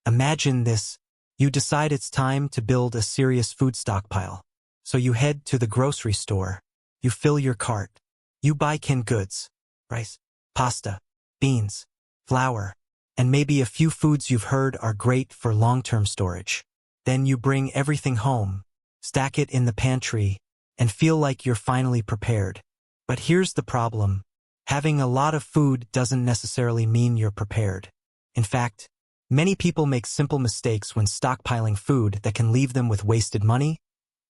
Imagine this. You decide it's time to build a serious food stockpile. So you head to the grocery store. You fill your cart. You buy canned goods, rice, pasta, beans, flour, and maybe a few foods you've heard are great for long-term storage. Then you bring everything home, stack it in the pantry, and feel like you're finally prepared. But here's the problem. Having a lot of food doesn't necessarily mean you're prepared. In fact, many people make simple mistakes when stockpiling food that can leave them with wasted money,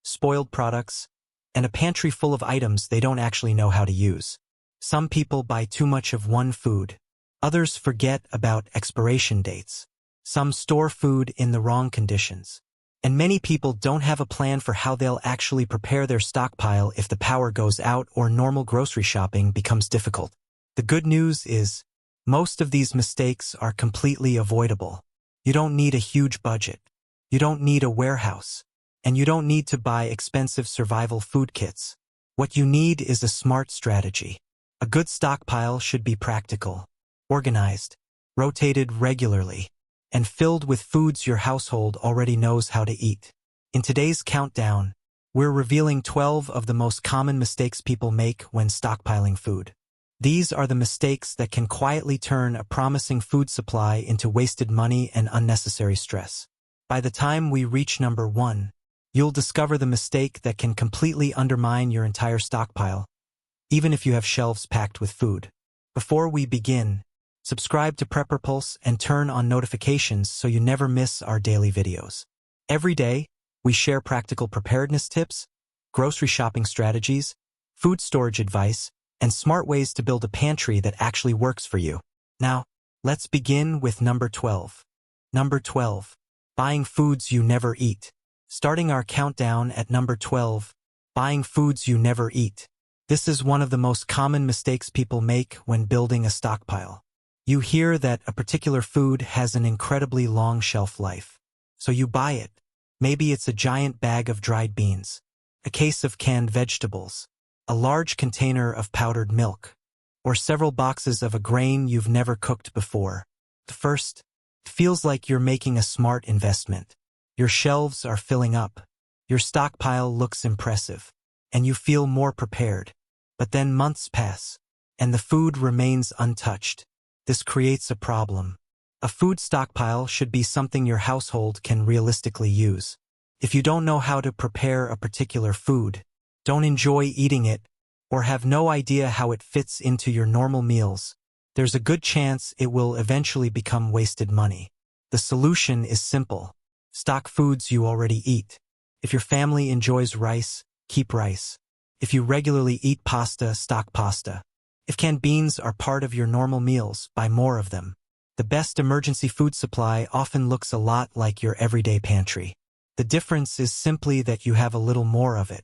spoiled products, and a pantry full of items they don't actually know how to use. Some people buy too much of one food. Others forget about expiration dates. Some store food in the wrong conditions. And many people don't have a plan for how they'll actually prepare their stockpile if the power goes out or normal grocery shopping becomes difficult. The good news is, most of these mistakes are completely avoidable. You don't need a huge budget. You don't need a warehouse. And you don't need to buy expensive survival food kits. What you need is a smart strategy. A good stockpile should be practical, organized, rotated regularly, and filled with foods your household already knows how to eat. In today's countdown, we're revealing 12 of the most common mistakes people make when stockpiling food. These are the mistakes that can quietly turn a promising food supply into wasted money and unnecessary stress. By the time we reach number 1, you'll discover the mistake that can completely undermine your entire stockpile, even if you have shelves packed with food. Before we begin, subscribe to Preparedness and turn on notifications so you never miss our daily videos. Every day, we share practical preparedness tips, grocery shopping strategies, food storage advice, and smart ways to build a pantry that actually works for you. Now, let's begin with number 12. Number 12. Buying foods you never eat. Starting our countdown at number 12, buying foods you never eat. This is one of the most common mistakes people make when building a stockpile. You hear that a particular food has an incredibly long shelf life. So you buy it. Maybe it's a giant bag of dried beans, a case of canned vegetables, a large container of powdered milk, or several boxes of a grain you've never cooked before. At first, it feels like you're making a smart investment. Your shelves are filling up, your stockpile looks impressive, and you feel more prepared. But then months pass, and the food remains untouched. This creates a problem. A food stockpile should be something your household can realistically use. If you don't know how to prepare a particular food, don't enjoy eating it, or have no idea how it fits into your normal meals, there's a good chance it will eventually become wasted money. The solution is simple. Stock foods you already eat. If your family enjoys rice, keep rice. If you regularly eat pasta, stock pasta. If canned beans are part of your normal meals, buy more of them. The best emergency food supply often looks a lot like your everyday pantry. The difference is simply that you have a little more of it.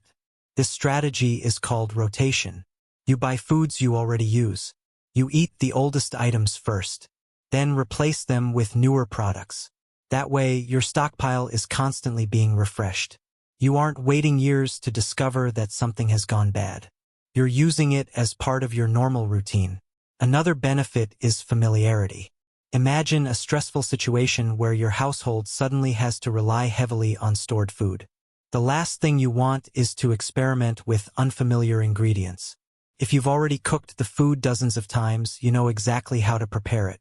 This strategy is called rotation. You buy foods you already use. You eat the oldest items first, then replace them with newer products. That way, your stockpile is constantly being refreshed. You aren't waiting years to discover that something has gone bad. You're using it as part of your normal routine. Another benefit is familiarity. Imagine a stressful situation where your household suddenly has to rely heavily on stored food. The last thing you want is to experiment with unfamiliar ingredients. If you've already cooked the food dozens of times, you know exactly how to prepare it.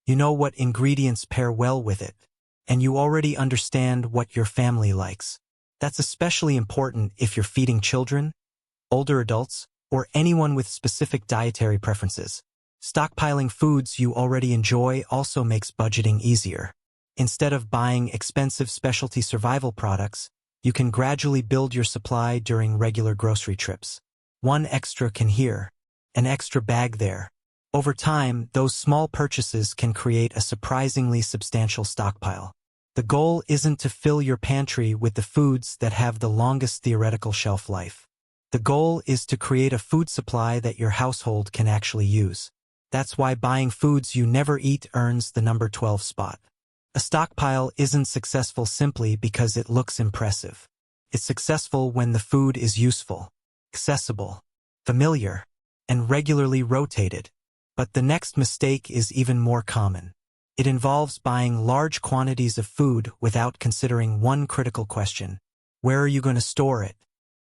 You know what ingredients pair well with it. And you already understand what your family likes. That's especially important if you're feeding children, older adults, or anyone with specific dietary preferences. Stockpiling foods you already enjoy also makes budgeting easier. Instead of buying expensive specialty survival products, you can gradually build your supply during regular grocery trips. One extra can here, an extra bag there. Over time, those small purchases can create a surprisingly substantial stockpile. The goal isn't to fill your pantry with the foods that have the longest theoretical shelf life. The goal is to create a food supply that your household can actually use. That's why buying foods you never eat earns the number 12 spot. A stockpile isn't successful simply because it looks impressive. It's successful when the food is useful, accessible, familiar, and regularly rotated. But the next mistake is even more common. It involves buying large quantities of food without considering one critical question. Where are you going to store it?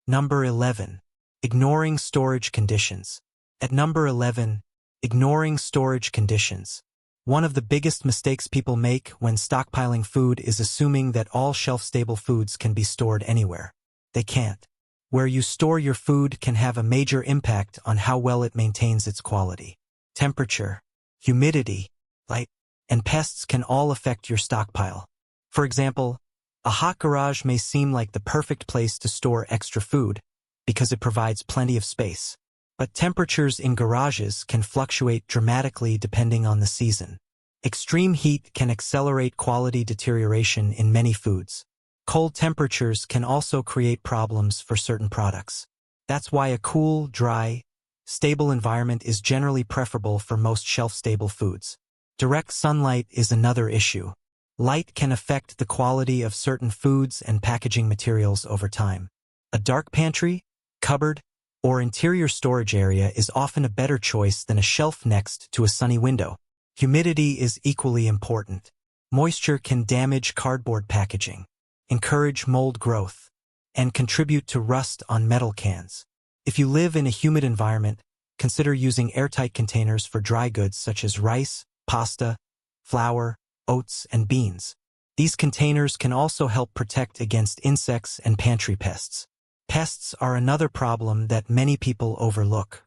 Number 11. Ignoring storage conditions. At number 11, ignoring storage conditions. One of the biggest mistakes people make when stockpiling food is assuming that all shelf-stable foods can be stored anywhere. They can't. Where you store your food can have a major impact on how well it maintains its quality. Temperature, humidity, light, and pests can all affect your stockpile. For example, a hot garage may seem like the perfect place to store extra food because it provides plenty of space. But temperatures in garages can fluctuate dramatically depending on the season. Extreme heat can accelerate quality deterioration in many foods. Cold temperatures can also create problems for certain products. That's why a cool, dry, stable environment is generally preferable for most shelf-stable foods. Direct sunlight is another issue. Light can affect the quality of certain foods and packaging materials over time. A dark pantry, cupboard, or interior storage area is often a better choice than a shelf next to a sunny window. Humidity is equally important. Moisture can damage cardboard packaging, encourage mold growth, and contribute to rust on metal cans. If you live in a humid environment, consider using airtight containers for dry goods such as rice, pasta, flour, oats, and beans. These containers can also help protect against insects and pantry pests. Pests are another problem that many people overlook.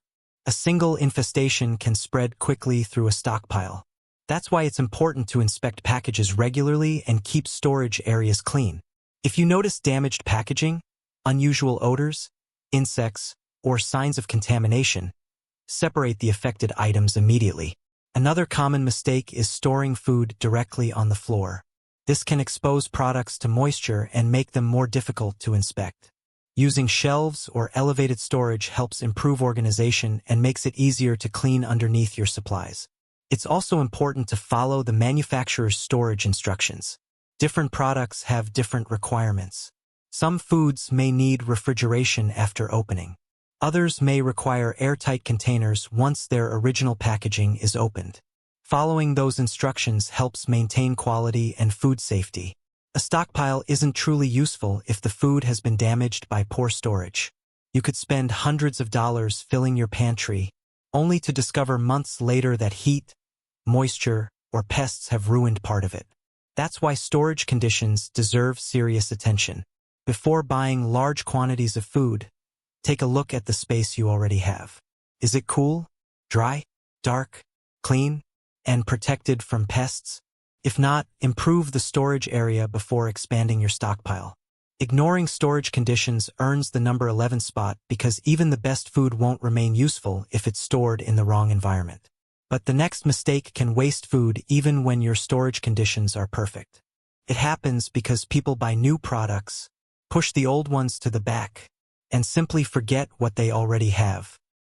A single infestation can spread quickly through a stockpile. That's why it's important to inspect packages regularly and keep storage areas clean. If you notice damaged packaging, unusual odors, insects, or signs of contamination, separate the affected items immediately. Another common mistake is storing food directly on the floor. This can expose products to moisture and make them more difficult to inspect. Using shelves or elevated storage helps improve organization and makes it easier to clean underneath your supplies. It's also important to follow the manufacturer's storage instructions. Different products have different requirements. Some foods may need refrigeration after opening. Others may require airtight containers once their original packaging is opened. Following those instructions helps maintain quality and food safety. A stockpile isn't truly useful if the food has been damaged by poor storage. You could spend hundreds of dollars filling your pantry, only to discover months later that heat, moisture, or pests have ruined part of it. That's why storage conditions deserve serious attention. Before buying large quantities of food, take a look at the space you already have. Is it cool, dry, dark, clean, and protected from pests? If not, improve the storage area before expanding your stockpile. Ignoring storage conditions earns the number 11 spot because even the best food won't remain useful if it's stored in the wrong environment. But the next mistake can waste food even when your storage conditions are perfect. It happens because people buy new products, push the old ones to the back, and simply forget what they already have.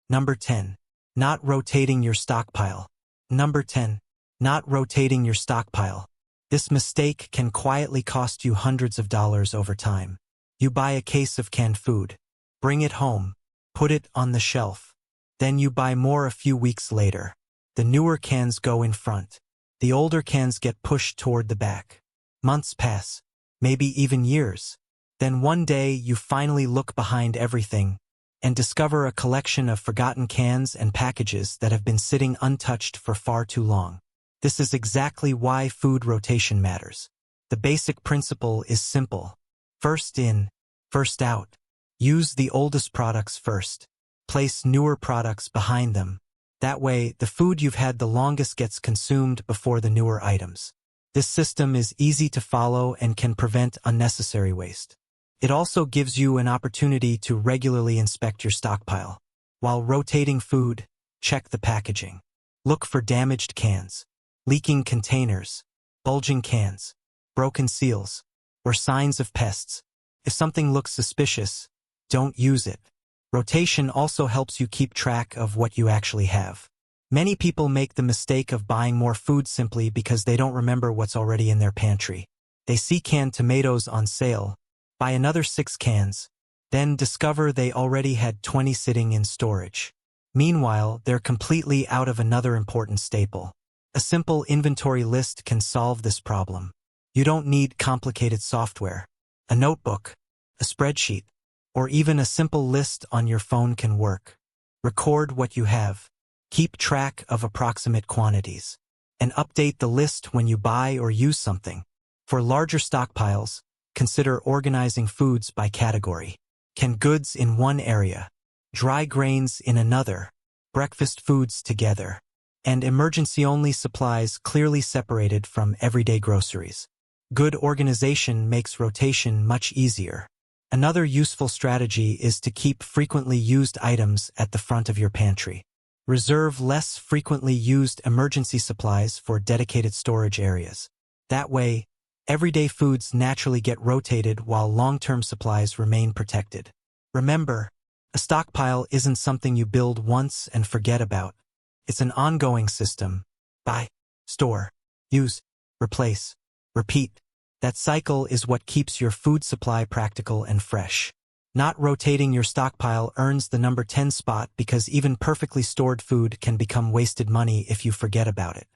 Number 10. Not rotating your stockpile. Number 10. Not rotating your stockpile. This mistake can quietly cost you hundreds of dollars over time. You buy a case of canned food, bring it home, put it on the shelf. Then you buy more a few weeks later. The newer cans go in front. The older cans get pushed toward the back. Months pass, maybe even years. Then one day you finally look behind everything and discover a collection of forgotten cans and packages that have been sitting untouched for far too long. This is exactly why food rotation matters. The basic principle is simple. First in, first out. Use the oldest products first. Place newer products behind them. That way, the food you've had the longest gets consumed before the newer items. This system is easy to follow and can prevent unnecessary waste. It also gives you an opportunity to regularly inspect your stockpile. While rotating food, check the packaging. Look for damaged cans, leaking containers, bulging cans, broken seals, or signs of pests. If something looks suspicious, don't use it. Rotation also helps you keep track of what you actually have. Many people make the mistake of buying more food simply because they don't remember what's already in their pantry. They see canned tomatoes on sale, buy another 6 cans, then discover they already had 20 sitting in storage. Meanwhile, they're completely out of another important staple: A simple inventory list can solve this problem. You don't need complicated software. A notebook, a spreadsheet, or even a simple list on your phone can work. Record what you have. Keep track of approximate quantities. And update the list when you buy or use something. For larger stockpiles, consider organizing foods by category. Canned goods in one area, dry grains in another, breakfast foods together, and emergency-only supplies clearly separated from everyday groceries. Good organization makes rotation much easier. Another useful strategy is to keep frequently used items at the front of your pantry. Reserve less frequently used emergency supplies for dedicated storage areas. That way, everyday foods naturally get rotated while long-term supplies remain protected. Remember, a stockpile isn't something you build once and forget about. It's an ongoing system. Buy, store, use, replace, repeat. That cycle is what keeps your food supply practical and fresh. Not rotating your stockpile earns the number 10 spot because even perfectly stored food can become wasted money if you forget about it.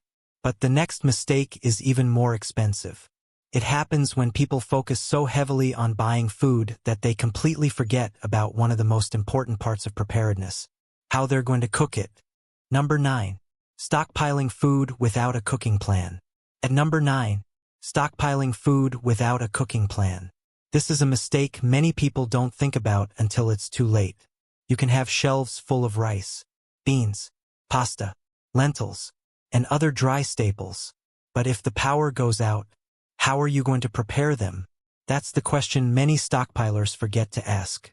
But the next mistake is even more expensive. It happens when people focus so heavily on buying food that they completely forget about one of the most important parts of preparedness: how they're going to cook it. Number 9. Stockpiling food without a cooking plan. At number 9, stockpiling food without a cooking plan. This is a mistake many people don't think about until it's too late. You can have shelves full of rice, beans, pasta, lentils, and other dry staples. But if the power goes out, how are you going to prepare them? That's the question many stockpilers forget to ask.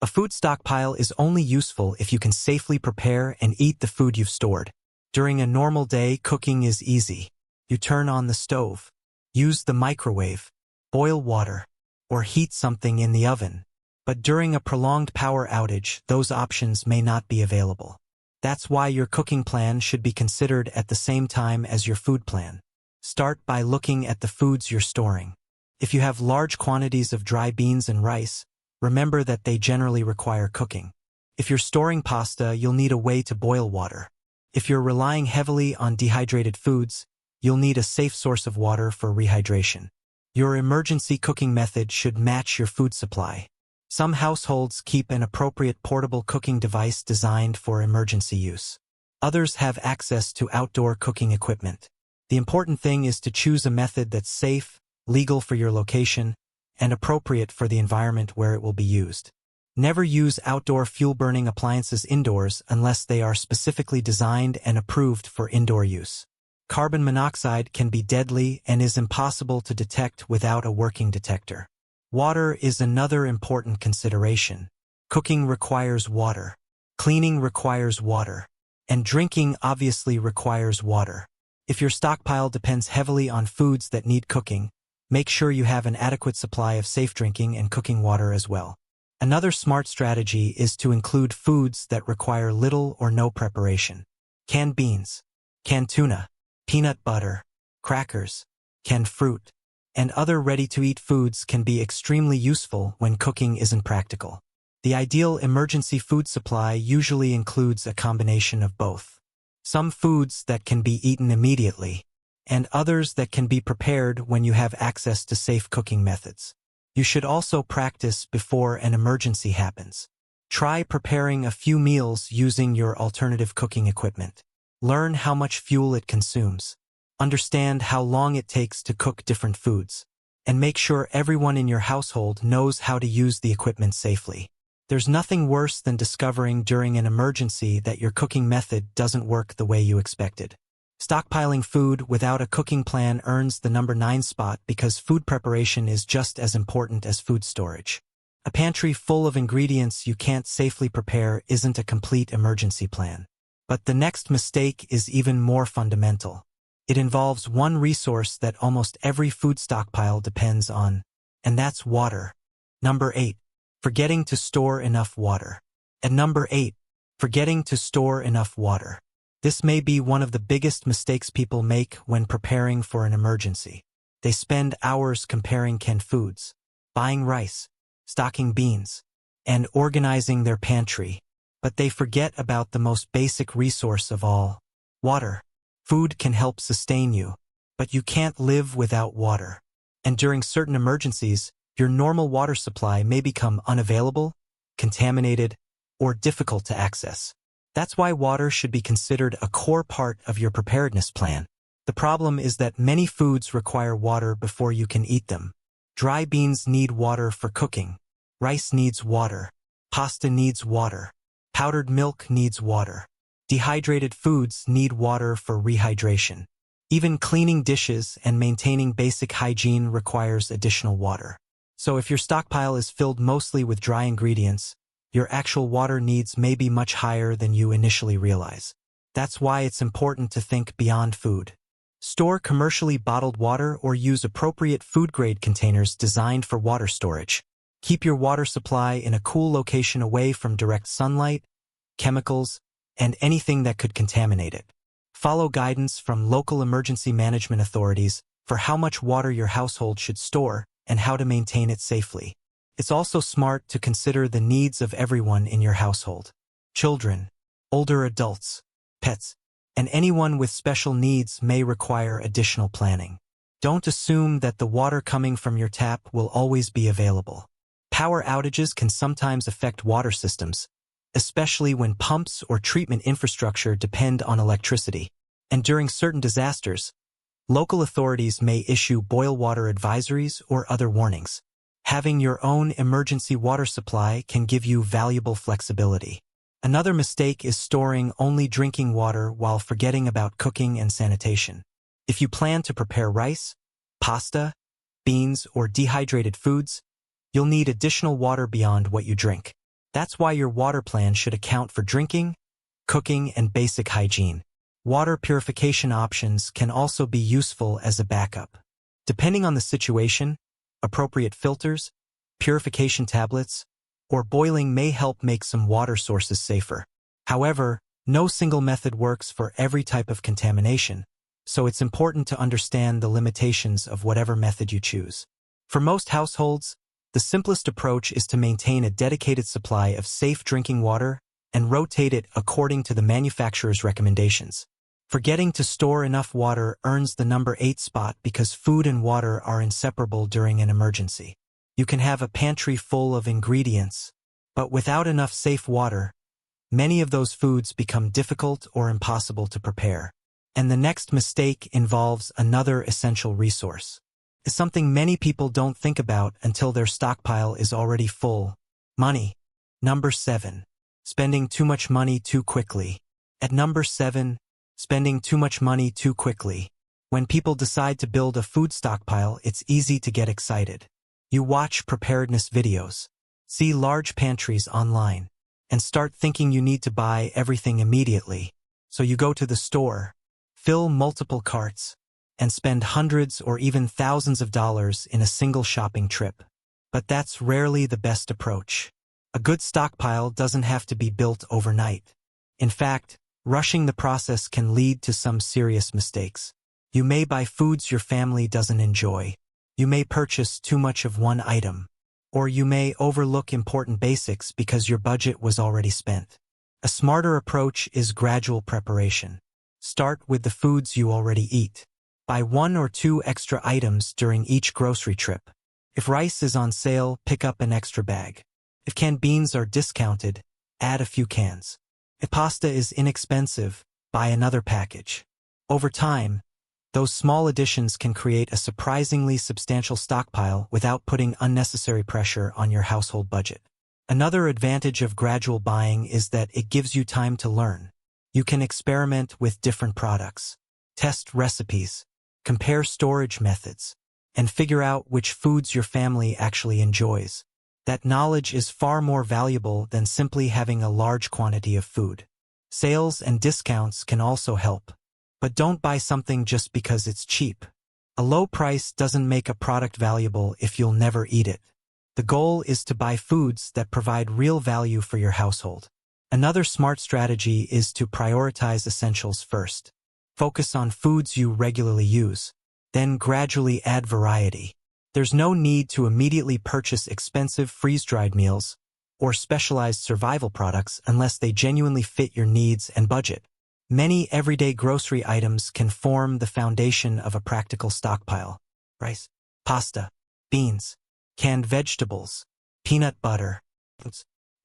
A food stockpile is only useful if you can safely prepare and eat the food you've stored. During a normal day, cooking is easy. You turn on the stove, use the microwave, boil water, or heat something in the oven. But during a prolonged power outage, those options may not be available. That's why your cooking plan should be considered at the same time as your food plan. Start by looking at the foods you're storing. If you have large quantities of dry beans and rice, remember that they generally require cooking. If you're storing pasta, you'll need a way to boil water. If you're relying heavily on dehydrated foods, you'll need a safe source of water for rehydration. Your emergency cooking method should match your food supply. Some households keep an appropriate portable cooking device designed for emergency use. Others have access to outdoor cooking equipment. The important thing is to choose a method that's safe, legal for your location, and appropriate for the environment where it will be used. Never use outdoor fuel-burning appliances indoors unless they are specifically designed and approved for indoor use. Carbon monoxide can be deadly and is impossible to detect without a working detector. Water is another important consideration. Cooking requires water. Cleaning requires water. And drinking obviously requires water. If your stockpile depends heavily on foods that need cooking, make sure you have an adequate supply of safe drinking and cooking water as well. Another smart strategy is to include foods that require little or no preparation. Canned beans, canned tuna, peanut butter, crackers, canned fruit, and other ready-to-eat foods can be extremely useful when cooking isn't practical. The ideal emergency food supply usually includes a combination of both. Some foods that can be eaten immediately, and others that can be prepared when you have access to safe cooking methods. You should also practice before an emergency happens. Try preparing a few meals using your alternative cooking equipment. Learn how much fuel it consumes. Understand how long it takes to cook different foods. And make sure everyone in your household knows how to use the equipment safely. There's nothing worse than discovering during an emergency that your cooking method doesn't work the way you expected. Stockpiling food without a cooking plan earns the number 9 spot because food preparation is just as important as food storage. A pantry full of ingredients you can't safely prepare isn't a complete emergency plan. But the next mistake is even more fundamental. It involves one resource that almost every food stockpile depends on, and that's water. Number 8. Forgetting to store enough water. At number 8, forgetting to store enough water. This may be one of the biggest mistakes people make when preparing for an emergency. They spend hours comparing canned foods, buying rice, stocking beans, and organizing their pantry, but they forget about the most basic resource of all: water. Food can help sustain you, but you can't live without water. And during certain emergencies, your normal water supply may become unavailable, contaminated, or difficult to access. That's why water should be considered a core part of your preparedness plan. The problem is that many foods require water before you can eat them. Dry beans need water for cooking. Rice needs water. Pasta needs water. Powdered milk needs water. Dehydrated foods need water for rehydration. Even cleaning dishes and maintaining basic hygiene requires additional water. So if your stockpile is filled mostly with dry ingredients, your actual water needs may be much higher than you initially realize. That's why it's important to think beyond food. Store commercially bottled water or use appropriate food-grade containers designed for water storage. Keep your water supply in a cool location away from direct sunlight, chemicals, and anything that could contaminate it. Follow guidance from local emergency management authorities for how much water your household should store and how to maintain it safely. It's also smart to consider the needs of everyone in your household. Children, older adults, pets, and anyone with special needs may require additional planning. Don't assume that the water coming from your tap will always be available. Power outages can sometimes affect water systems, especially when pumps or treatment infrastructure depend on electricity. And during certain disasters, local authorities may issue boil water advisories or other warnings. Having your own emergency water supply can give you valuable flexibility. Another mistake is storing only drinking water while forgetting about cooking and sanitation. If you plan to prepare rice, pasta, beans, or dehydrated foods, you'll need additional water beyond what you drink. That's why your water plan should account for drinking, cooking, and basic hygiene. Water purification options can also be useful as a backup. Depending on the situation, appropriate filters, purification tablets, or boiling may help make some water sources safer. However, no single method works for every type of contamination, so it's important to understand the limitations of whatever method you choose. For most households, the simplest approach is to maintain a dedicated supply of safe drinking water and rotate it according to the manufacturer's recommendations. Forgetting to store enough water earns the number 8 spot because food and water are inseparable during an emergency. You can have a pantry full of ingredients, but without enough safe water, many of those foods become difficult or impossible to prepare. And the next mistake involves another essential resource. It's something many people don't think about until their stockpile is already full. Money. Number 7. Spending too much money too quickly. At number 7, spending too much money too quickly. When people decide to build a food stockpile, it's easy to get excited. You watch preparedness videos, see large pantries online, and start thinking you need to buy everything immediately. So you go to the store, fill multiple carts, and spend hundreds or even thousands of dollars in a single shopping trip. But that's rarely the best approach. A good stockpile doesn't have to be built overnight. In fact, rushing the process can lead to some serious mistakes. You may buy foods your family doesn't enjoy. You may purchase too much of one item. Or you may overlook important basics because your budget was already spent. A smarter approach is gradual preparation. Start with the foods you already eat. Buy 1 or 2 extra items during each grocery trip. If rice is on sale, pick up an extra bag. If canned beans are discounted, add a few cans. If pasta is inexpensive, buy another package. Over time, those small additions can create a surprisingly substantial stockpile without putting unnecessary pressure on your household budget. Another advantage of gradual buying is that it gives you time to learn. You can experiment with different products, test recipes, compare storage methods, and figure out which foods your family actually enjoys. That knowledge is far more valuable than simply having a large quantity of food. Sales and discounts can also help. But don't buy something just because it's cheap. A low price doesn't make a product valuable if you'll never eat it. The goal is to buy foods that provide real value for your household. Another smart strategy is to prioritize essentials first. Focus on foods you regularly use, then gradually add variety. There's no need to immediately purchase expensive freeze-dried meals or specialized survival products unless they genuinely fit your needs and budget. Many everyday grocery items can form the foundation of a practical stockpile. Rice, pasta, beans, canned vegetables, peanut butter,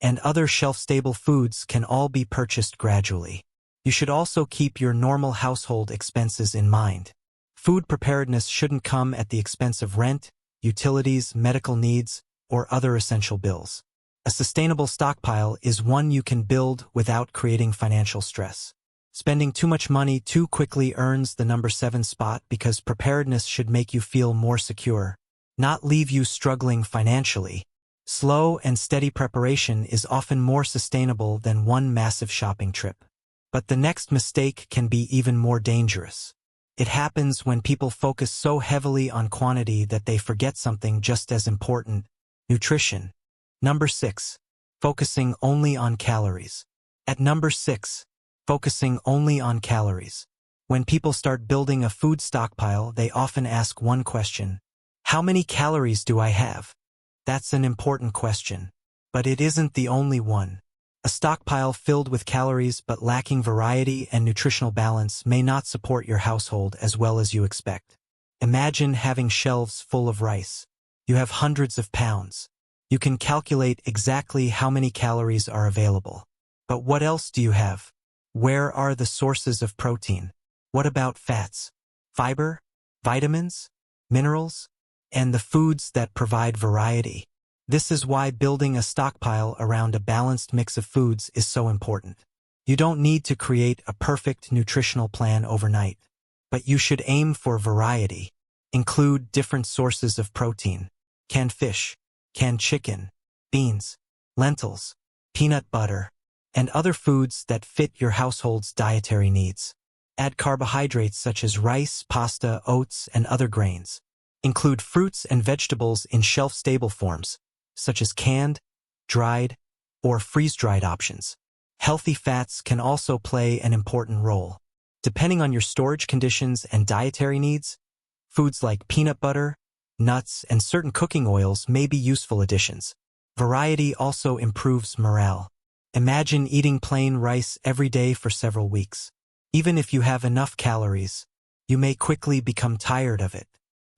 and other shelf-stable foods can all be purchased gradually. You should also keep your normal household expenses in mind. Food preparedness shouldn't come at the expense of rent, utilities, medical needs, or other essential bills. A sustainable stockpile is one you can build without creating financial stress. Spending too much money too quickly earns the number 7 spot because preparedness should make you feel more secure, not leave you struggling financially. Slow and steady preparation is often more sustainable than one massive shopping trip. But the next mistake can be even more dangerous. It happens when people focus so heavily on quantity that they forget something just as important: nutrition. Number 6. Focusing only on calories. At number 6, focusing only on calories. When people start building a food stockpile, they often ask one question: how many calories do I have? That's an important question. But it isn't the only one. A stockpile filled with calories but lacking variety and nutritional balance may not support your household as well as you expect. Imagine having shelves full of rice. You have hundreds of pounds. You can calculate exactly how many calories are available. But what else do you have? Where are the sources of protein? What about fats, fiber, vitamins, minerals, and the foods that provide variety? This is why building a stockpile around a balanced mix of foods is so important. You don't need to create a perfect nutritional plan overnight, but you should aim for variety. Include different sources of protein: canned fish, canned chicken, beans, lentils, peanut butter, and other foods that fit your household's dietary needs. Add carbohydrates such as rice, pasta, oats, and other grains. Include fruits and vegetables in shelf-stable forms, such as canned, dried, or freeze-dried options. Healthy fats can also play an important role. Depending on your storage conditions and dietary needs, foods like peanut butter, nuts, and certain cooking oils may be useful additions. Variety also improves morale. Imagine eating plain rice every day for several weeks. Even if you have enough calories, you may quickly become tired of it.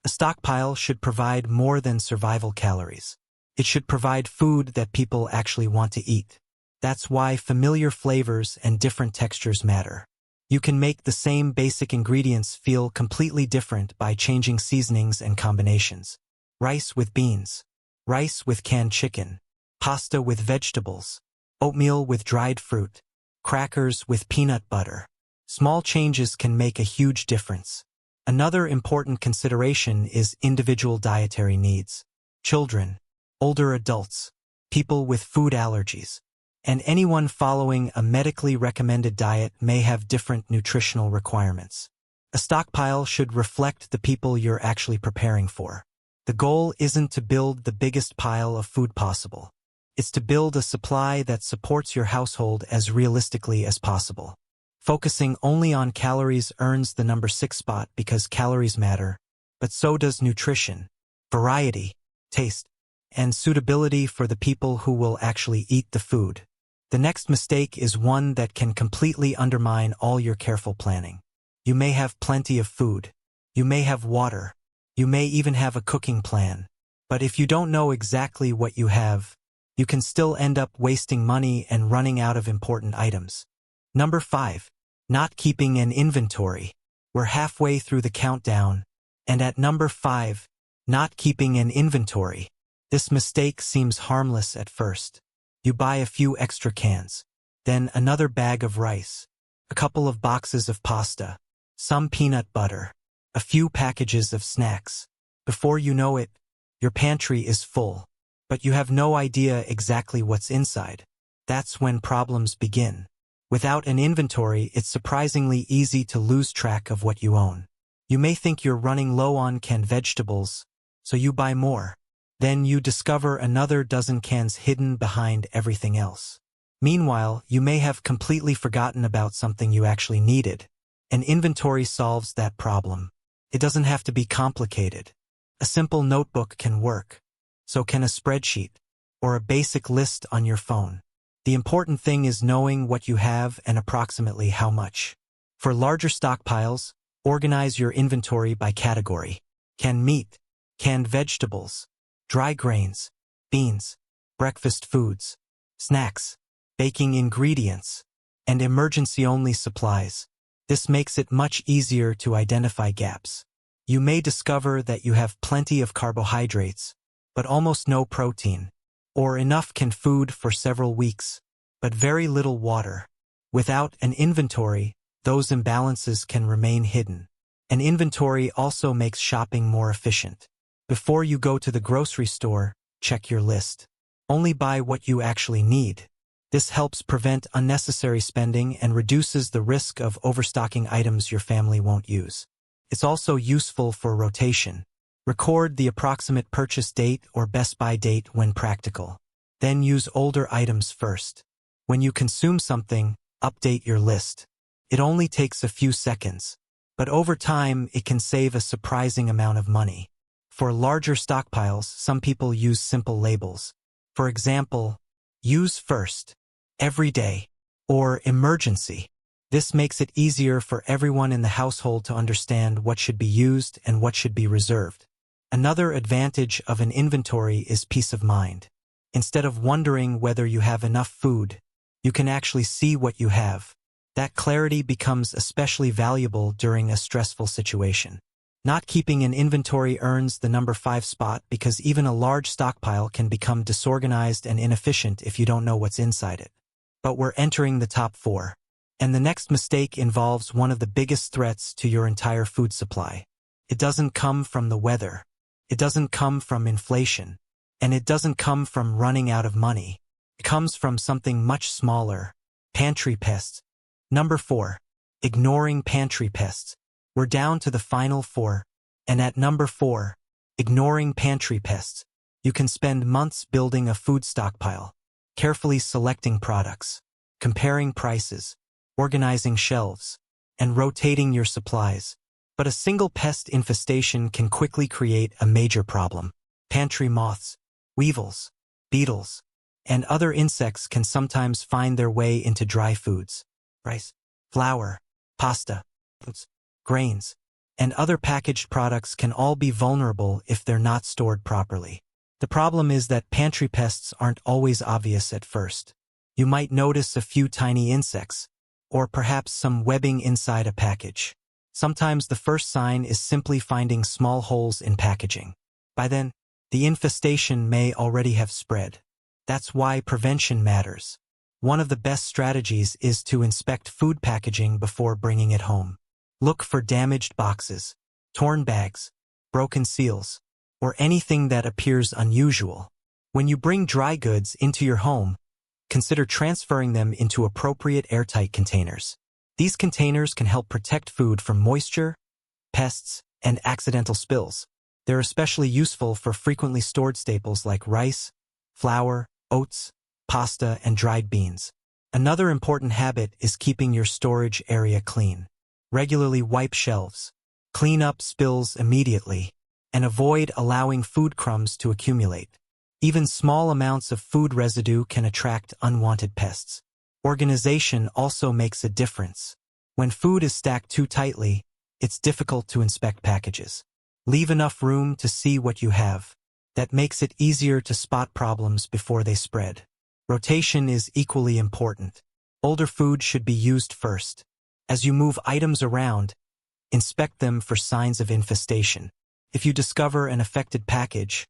A stockpile should provide more than survival calories. It should provide food that people actually want to eat. That's why familiar flavors and different textures matter. You can make the same basic ingredients feel completely different by changing seasonings and combinations. Rice with beans, rice with canned chicken, pasta with vegetables, oatmeal with dried fruit, crackers with peanut butter. Small changes can make a huge difference. Another important consideration is individual dietary needs. Children, older adults, people with food allergies, and anyone following a medically recommended diet may have different nutritional requirements. A stockpile should reflect the people you're actually preparing for. The goal isn't to build the biggest pile of food possible. It's to build a supply that supports your household as realistically as possible. Focusing only on calories earns the number 6 spot because calories matter, but so does nutrition, variety, taste, and suitability for the people who will actually eat the food. The next mistake is one that can completely undermine all your careful planning. You may have plenty of food. You may have water. You may even have a cooking plan. But if you don't know exactly what you have, you can still end up wasting money and running out of important items. Number 5. Not keeping an inventory. We're halfway through the countdown, and at number 5, not keeping an inventory. This mistake seems harmless at first. You buy a few extra cans, then another bag of rice, a couple of boxes of pasta, some peanut butter, a few packages of snacks. Before you know it, your pantry is full, but you have no idea exactly what's inside. That's when problems begin. Without an inventory, it's surprisingly easy to lose track of what you own. You may think you're running low on canned vegetables, so you buy more. Then you discover another dozen cans hidden behind everything else. Meanwhile, you may have completely forgotten about something you actually needed. An inventory solves that problem. It doesn't have to be complicated. A simple notebook can work. So can a spreadsheet or a basic list on your phone. The important thing is knowing what you have and approximately how much. For larger stockpiles, organize your inventory by category: canned meat, canned vegetables, dry grains, beans, breakfast foods, snacks, baking ingredients, and emergency-only supplies. This makes it much easier to identify gaps. You may discover that you have plenty of carbohydrates, but almost no protein, or enough canned food for several weeks, but very little water. Without an inventory, those imbalances can remain hidden. An inventory also makes shopping more efficient. Before you go to the grocery store, check your list. Only buy what you actually need. This helps prevent unnecessary spending and reduces the risk of overstocking items your family won't use. It's also useful for rotation. Record the approximate purchase date or best by date when practical. Then use older items first. When you consume something, update your list. It only takes a few seconds, but over time it can save a surprising amount of money. For larger stockpiles, some people use simple labels. For example, use first, every day, or emergency. This makes it easier for everyone in the household to understand what should be used and what should be reserved. Another advantage of an inventory is peace of mind. Instead of wondering whether you have enough food, you can actually see what you have. That clarity becomes especially valuable during a stressful situation. Not keeping an inventory earns the number 5 spot because even a large stockpile can become disorganized and inefficient if you don't know what's inside it. But we're entering the top 4. And the next mistake involves one of the biggest threats to your entire food supply. It doesn't come from the weather. It doesn't come from inflation. And it doesn't come from running out of money. It comes from something much smaller: pantry pests. Number 4. Ignoring pantry pests. We're down to the final 4. And at number 4, ignoring pantry pests, you can spend months building a food stockpile, carefully selecting products, comparing prices, organizing shelves, and rotating your supplies. But a single pest infestation can quickly create a major problem. Pantry moths, weevils, beetles, and other insects can sometimes find their way into dry foods. Rice, flour, pasta, grains, and other packaged products can all be vulnerable if they're not stored properly. The problem is that pantry pests aren't always obvious at first. You might notice a few tiny insects, or perhaps some webbing inside a package. Sometimes the first sign is simply finding small holes in packaging. By then, the infestation may already have spread. That's why prevention matters. One of the best strategies is to inspect food packaging before bringing it home. Look for damaged boxes, torn bags, broken seals, or anything that appears unusual. When you bring dry goods into your home, consider transferring them into appropriate airtight containers. These containers can help protect food from moisture, pests, and accidental spills. They're especially useful for frequently stored staples like rice, flour, oats, pasta, and dried beans. Another important habit is keeping your storage area clean. Regularly wipe shelves, clean up spills immediately, and avoid allowing food crumbs to accumulate. Even small amounts of food residue can attract unwanted pests. Organization also makes a difference. When food is stacked too tightly, it's difficult to inspect packages. Leave enough room to see what you have. That makes it easier to spot problems before they spread. Rotation is equally important. Older food should be used first. As you move items around, inspect them for signs of infestation. If you discover an affected package,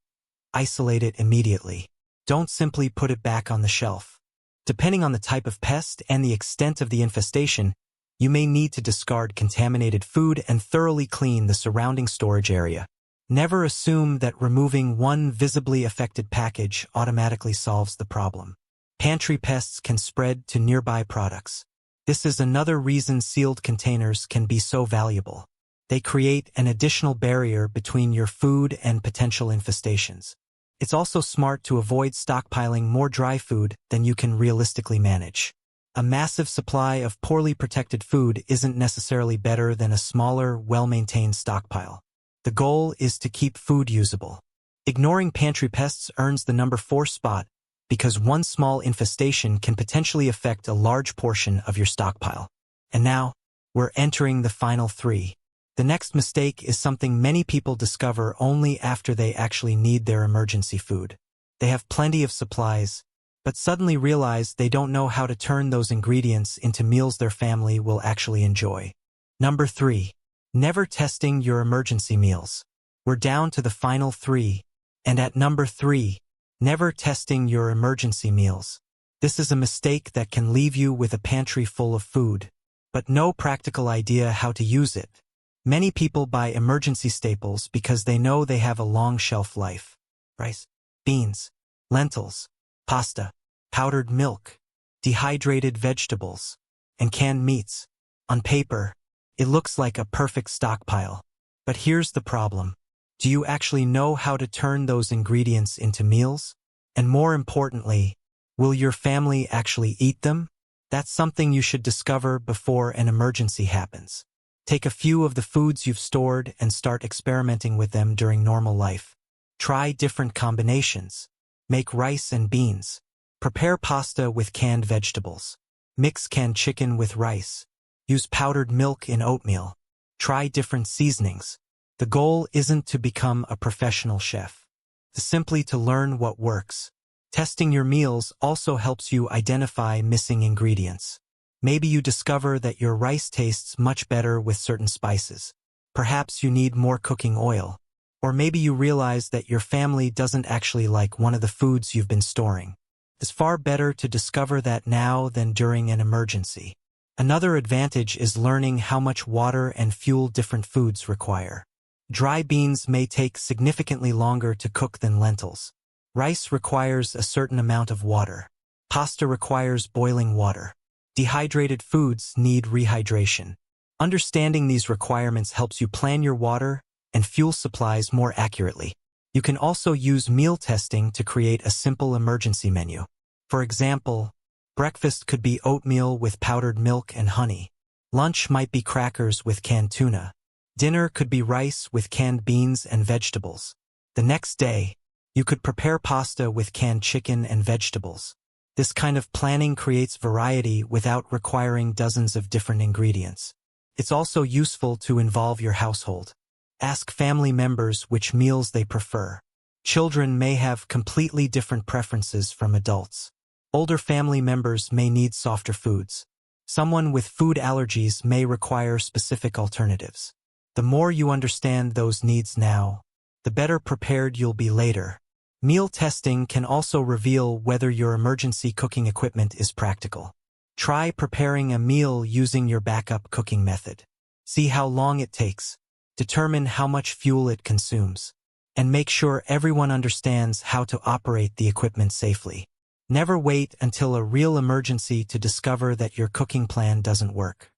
isolate it immediately. Don't simply put it back on the shelf. Depending on the type of pest and the extent of the infestation, you may need to discard contaminated food and thoroughly clean the surrounding storage area. Never assume that removing one visibly affected package automatically solves the problem. Pantry pests can spread to nearby products. This is another reason sealed containers can be so valuable. They create an additional barrier between your food and potential infestations. It's also smart to avoid stockpiling more dry food than you can realistically manage. A massive supply of poorly protected food isn't necessarily better than a smaller, well-maintained stockpile. The goal is to keep food usable. Ignoring pantry pests earns the number 4 spot because one small infestation can potentially affect a large portion of your stockpile. And now, we're entering the final 3. The next mistake is something many people discover only after they actually need their emergency food. They have plenty of supplies, but suddenly realize they don't know how to turn those ingredients into meals their family will actually enjoy. Number 3. Never testing your emergency meals. We're down to the final 3, and at number 3, never testing your emergency meals. This is a mistake that can leave you with a pantry full of food, but no practical idea how to use it. Many people buy emergency staples because they know they have a long shelf life. Rice, beans, lentils, pasta, powdered milk, dehydrated vegetables, and canned meats. On paper, it looks like a perfect stockpile. But here's the problem. Do you actually know how to turn those ingredients into meals? And more importantly, will your family actually eat them? That's something you should discover before an emergency happens. Take a few of the foods you've stored and start experimenting with them during normal life. Try different combinations. Make rice and beans. Prepare pasta with canned vegetables. Mix canned chicken with rice. Use powdered milk in oatmeal. Try different seasonings. The goal isn't to become a professional chef. It's simply to learn what works. Testing your meals also helps you identify missing ingredients. Maybe you discover that your rice tastes much better with certain spices. Perhaps you need more cooking oil. Or maybe you realize that your family doesn't actually like one of the foods you've been storing. It's far better to discover that now than during an emergency. Another advantage is learning how much water and fuel different foods require. Dry beans may take significantly longer to cook than lentils. Rice requires a certain amount of water. Pasta requires boiling water. Dehydrated foods need rehydration. Understanding these requirements helps you plan your water and fuel supplies more accurately. You can also use meal testing to create a simple emergency menu. For example, breakfast could be oatmeal with powdered milk and honey. Lunch might be crackers with canned tuna. Dinner could be rice with canned beans and vegetables. The next day, you could prepare pasta with canned chicken and vegetables. This kind of planning creates variety without requiring dozens of different ingredients. It's also useful to involve your household. Ask family members which meals they prefer. Children may have completely different preferences from adults. Older family members may need softer foods. Someone with food allergies may require specific alternatives. The more you understand those needs now, the better prepared you'll be later. Meal testing can also reveal whether your emergency cooking equipment is practical. Try preparing a meal using your backup cooking method. See how long it takes. Determine how much fuel it consumes. And make sure everyone understands how to operate the equipment safely. Never wait until a real emergency to discover that your cooking plan doesn't work.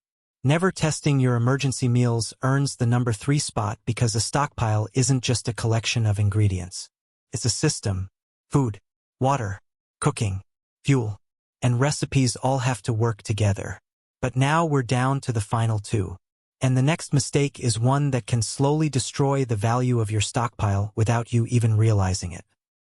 Never testing your emergency meals earns the number 3 spot because a stockpile isn't just a collection of ingredients. It's a system. Food, water, cooking, fuel, and recipes all have to work together. But now we're down to the final 2. And the next mistake is one that can slowly destroy the value of your stockpile without you even realizing it.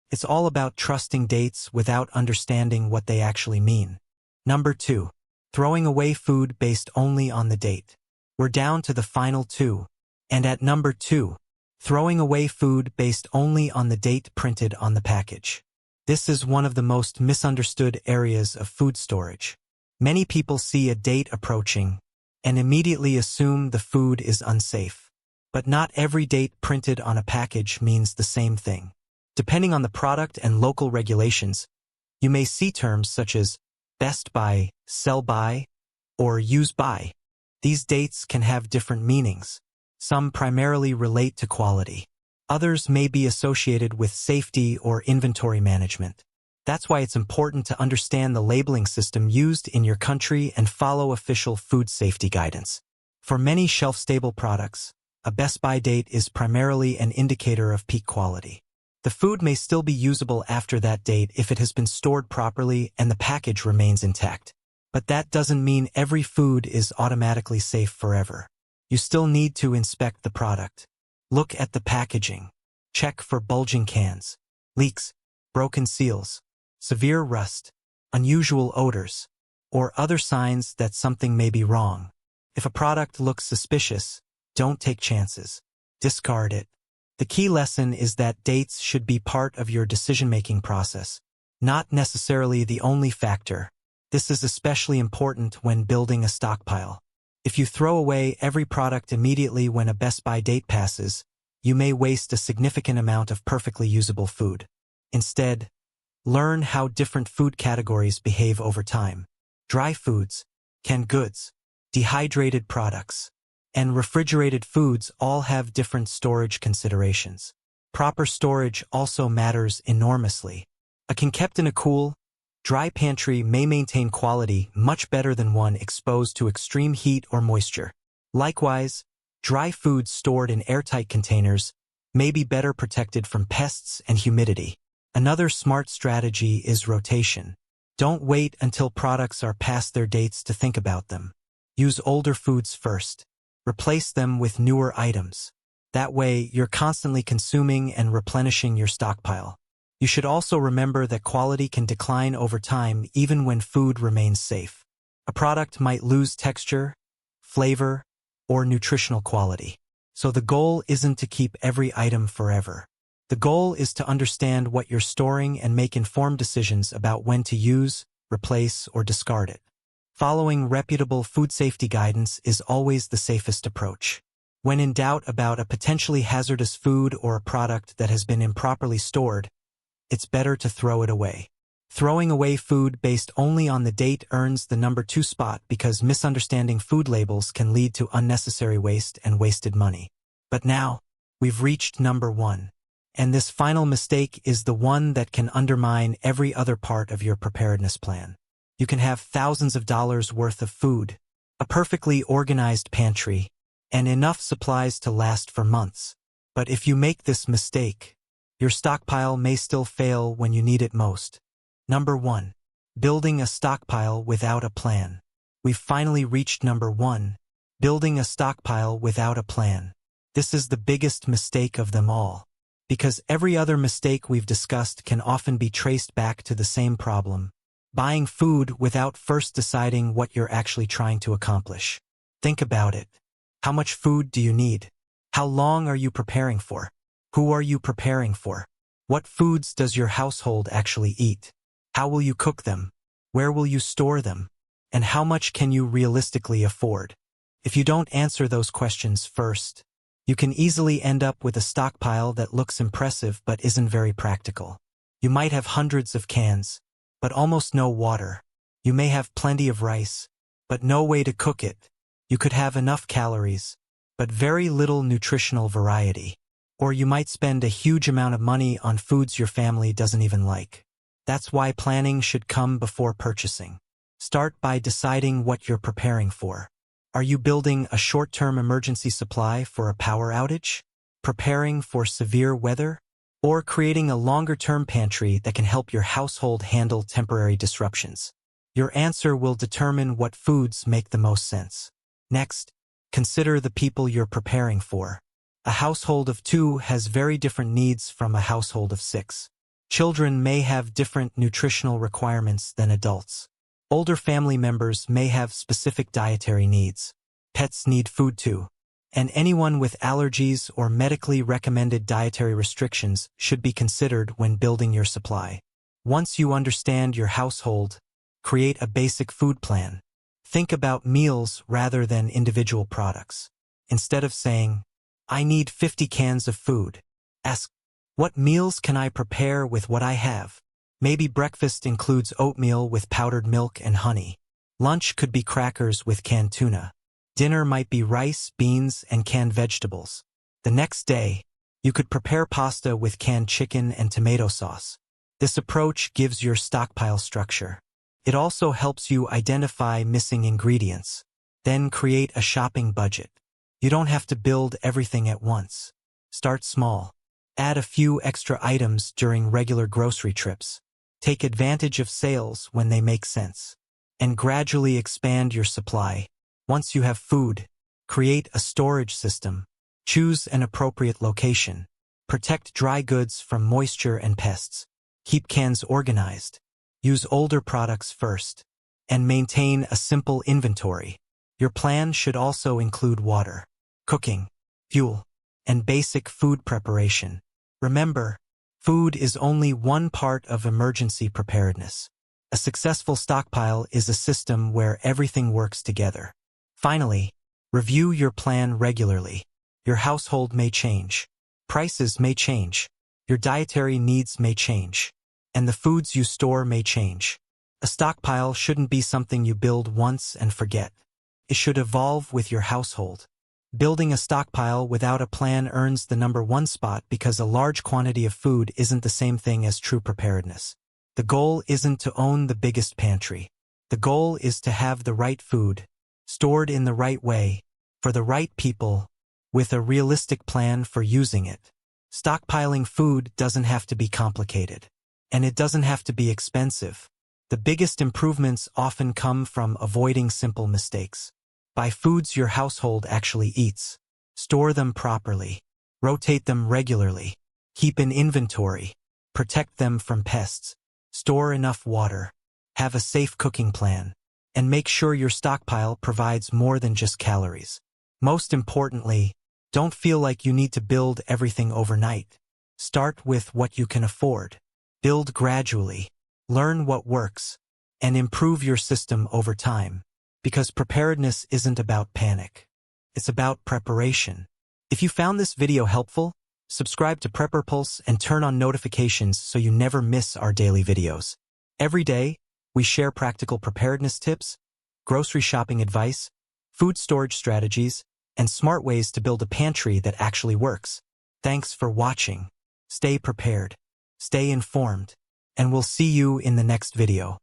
It's all about trusting dates without understanding what they actually mean. Number 2. Throwing away food based only on the date. We're down to the final 2. And at number 2, throwing away food based only on the date printed on the package. This is one of the most misunderstood areas of food storage. Many people see a date approaching and immediately assume the food is unsafe. But not every date printed on a package means the same thing. Depending on the product and local regulations, you may see terms such as best by, sell by, or use by. These dates can have different meanings. Some primarily relate to quality. Others may be associated with safety or inventory management. That's why it's important to understand the labeling system used in your country and follow official food safety guidance. For many shelf-stable products, a best-by date is primarily an indicator of peak quality. The food may still be usable after that date if it has been stored properly and the package remains intact. But that doesn't mean every food is automatically safe forever. You still need to inspect the product. Look at the packaging. Check for bulging cans, leaks, broken seals, severe rust, unusual odors, or other signs that something may be wrong. If a product looks suspicious, don't take chances. Discard it. The key lesson is that dates should be part of your decision-making process, not necessarily the only factor. This is especially important when building a stockpile. If you throw away every product immediately when a Best By date passes, you may waste a significant amount of perfectly usable food. Instead, learn how different food categories behave over time. Dry foods, canned goods, dehydrated products, and refrigerated foods all have different storage considerations. Proper storage also matters enormously. A can kept in a cool, dry pantry may maintain quality much better than one exposed to extreme heat or moisture. Likewise, dry foods stored in airtight containers may be better protected from pests and humidity. Another smart strategy is rotation. Don't wait until products are past their dates to think about them. Use older foods first. Replace them with newer items. That way, you're constantly consuming and replenishing your stockpile. You should also remember that quality can decline over time even when food remains safe. A product might lose texture, flavor, or nutritional quality. So the goal isn't to keep every item forever. The goal is to understand what you're storing and make informed decisions about when to use, replace, or discard it. Following reputable food safety guidance is always the safest approach. When in doubt about a potentially hazardous food or a product that has been improperly stored, it's better to throw it away. Throwing away food based only on the date earns the number 2 spot because misunderstanding food labels can lead to unnecessary waste and wasted money. But now, we've reached number 1. And this final mistake is the one that can undermine every other part of your preparedness plan. You can have thousands of dollars worth of food, a perfectly organized pantry, and enough supplies to last for months. But if you make this mistake, your stockpile may still fail when you need it most. Number 1. Building a stockpile without a plan. We've finally reached number 1. Building a stockpile without a plan. This is the biggest mistake of them all. Because every other mistake we've discussed can often be traced back to the same problem. Buying food without first deciding what you're actually trying to accomplish. Think about it. How much food do you need? How long are you preparing for? Who are you preparing for? What foods does your household actually eat? How will you cook them? Where will you store them? And how much can you realistically afford? If you don't answer those questions first, you can easily end up with a stockpile that looks impressive but isn't very practical. You might have hundreds of cans, but almost no water. You may have plenty of rice, but no way to cook it. You could have enough calories, but very little nutritional variety. Or you might spend a huge amount of money on foods your family doesn't even like. That's why planning should come before purchasing. Start by deciding what you're preparing for. Are you building a short-term emergency supply for a power outage? Preparing for severe weather? Or creating a longer-term pantry that can help your household handle temporary disruptions? Your answer will determine what foods make the most sense. Next, consider the people you're preparing for. A household of 2 has very different needs from a household of 6. Children may have different nutritional requirements than adults. Older family members may have specific dietary needs. Pets need food too. And anyone with allergies or medically recommended dietary restrictions should be considered when building your supply. Once you understand your household, create a basic food plan. Think about meals rather than individual products. Instead of saying, I need 50 cans of food, ask, what meals can I prepare with what I have? Maybe breakfast includes oatmeal with powdered milk and honey. Lunch could be crackers with canned tuna. Dinner might be rice, beans, and canned vegetables. The next day, you could prepare pasta with canned chicken and tomato sauce. This approach gives your stockpile structure. It also helps you identify missing ingredients. Then create a shopping budget. You don't have to build everything at once. Start small. Add a few extra items during regular grocery trips. Take advantage of sales when they make sense. And gradually expand your supply. Once you have food, create a storage system. Choose an appropriate location. Protect dry goods from moisture and pests. Keep cans organized. Use older products first. And maintain a simple inventory. Your plan should also include water, cooking, fuel, and basic food preparation. Remember, food is only one part of emergency preparedness. A successful stockpile is a system where everything works together. Finally, review your plan regularly. Your household may change. Prices may change. Your dietary needs may change. And the foods you store may change. A stockpile shouldn't be something you build once and forget. It should evolve with your household. Building a stockpile without a plan earns the #1 spot because a large quantity of food isn't the same thing as true preparedness. The goal isn't to own the biggest pantry. The goal is to have the right food, stored in the right way, for the right people, with a realistic plan for using it. Stockpiling food doesn't have to be complicated. And it doesn't have to be expensive. The biggest improvements often come from avoiding simple mistakes. Buy foods your household actually eats. Store them properly. Rotate them regularly. Keep an inventory. Protect them from pests. Store enough water. Have a safe cooking plan. And make sure your stockpile provides more than just calories. Most importantly, don't feel like you need to build everything overnight. Start with what you can afford. Build gradually. Learn what works. And improve your system over time. Because preparedness isn't about panic. It's about preparation. If you found this video helpful, subscribe to Prepper Pulse and turn on notifications so you never miss our daily videos. Every day, we share practical preparedness tips, grocery shopping advice, food storage strategies, and smart ways to build a pantry that actually works. Thanks for watching. Stay prepared, stay informed, and we'll see you in the next video.